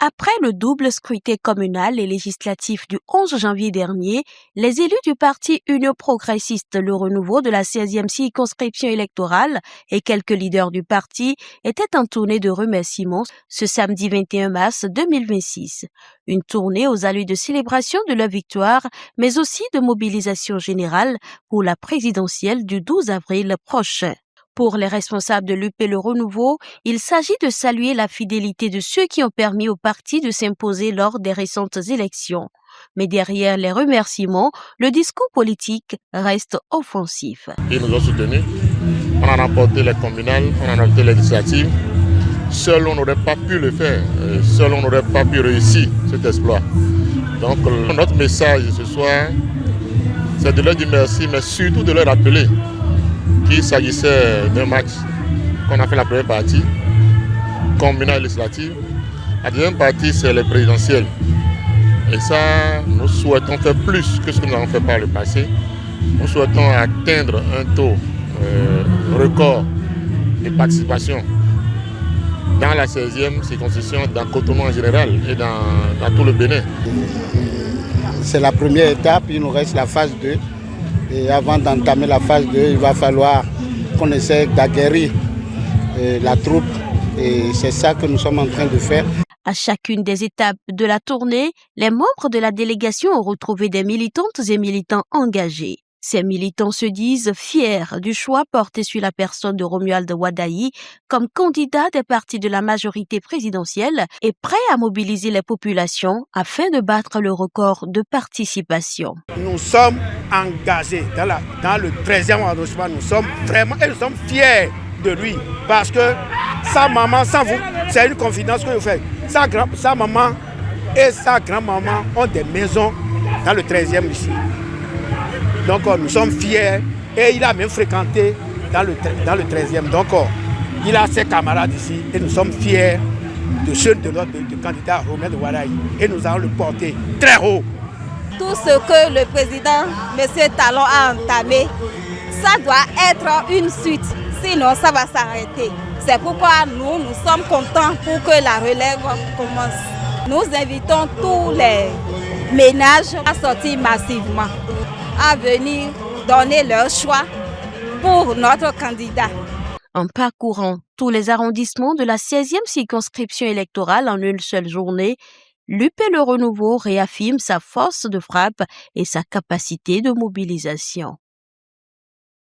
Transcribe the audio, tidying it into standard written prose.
Après le double scrutin communal et législatif du 11 janvier dernier, les élus du parti Union progressiste Le Renouveau de la 16e circonscription électorale et quelques leaders du parti étaient en tournée de remerciements ce samedi 21 mars 2026. Une tournée aux allures de célébration de leur victoire, mais aussi de mobilisation générale pour la présidentielle du 12 avril prochain. Pour les responsables de l'UP Le Renouveau, il s'agit de saluer la fidélité de ceux qui ont permis au parti de s'imposer lors des récentes élections. Mais derrière les remerciements, le discours politique reste offensif. Ils nous ont soutenus. On a remporté les communales, on a remporté les législatives. Seul on n'aurait pas pu le faire. Seul on n'aurait pas pu réussir cet exploit. Donc notre message ce soir, c'est de leur dire merci, mais surtout de leur rappeler qu'il s'agissait d'un match qu'on a fait la première partie, communale législative. La deuxième partie, c'est les présidentielles. Et ça, nous souhaitons faire plus que ce que nous avons fait par le passé. Nous souhaitons atteindre un taux record de participation dans la 16e circonscription, dans Cotonou en général et dans tout le Bénin. C'est la première étape, il nous reste la phase 2. Et avant d'entamer la phase 2, il va falloir qu'on essaie d'aguerrir la troupe. Et c'est ça que nous sommes en train de faire. À chacune des étapes de la tournée, les membres de la délégation ont retrouvé des militantes et militants engagés. Ces militants se disent fiers du choix porté sur la personne de Romuald Wadayi comme candidat des partis de la majorité présidentielle et prêts à mobiliser les populations afin de battre le record de participation. Nous sommes engagés dans le 13e arrondissement. Nous sommes fiers de lui parce que sa maman, sans vous, c'est une confidence que je fais. Sa maman et sa grand-maman ont des maisons dans le 13e ici. Donc nous sommes fiers et il a même fréquenté dans le 13e. Donc il a ses camarades ici et nous sommes fiers de ceux de notre candidat Romuald Wadayi et nous allons le porter très haut. Tout ce que le président M. Talon a entamé, ça doit être une suite, sinon ça va s'arrêter. C'est pourquoi nous sommes contents pour que la relève commence. Nous invitons tous les ménages à sortir massivement, à venir donner leur choix pour notre candidat. En parcourant tous les arrondissements de la 16e circonscription électorale en une seule journée, l'UP Le Renouveau réaffirme sa force de frappe et sa capacité de mobilisation.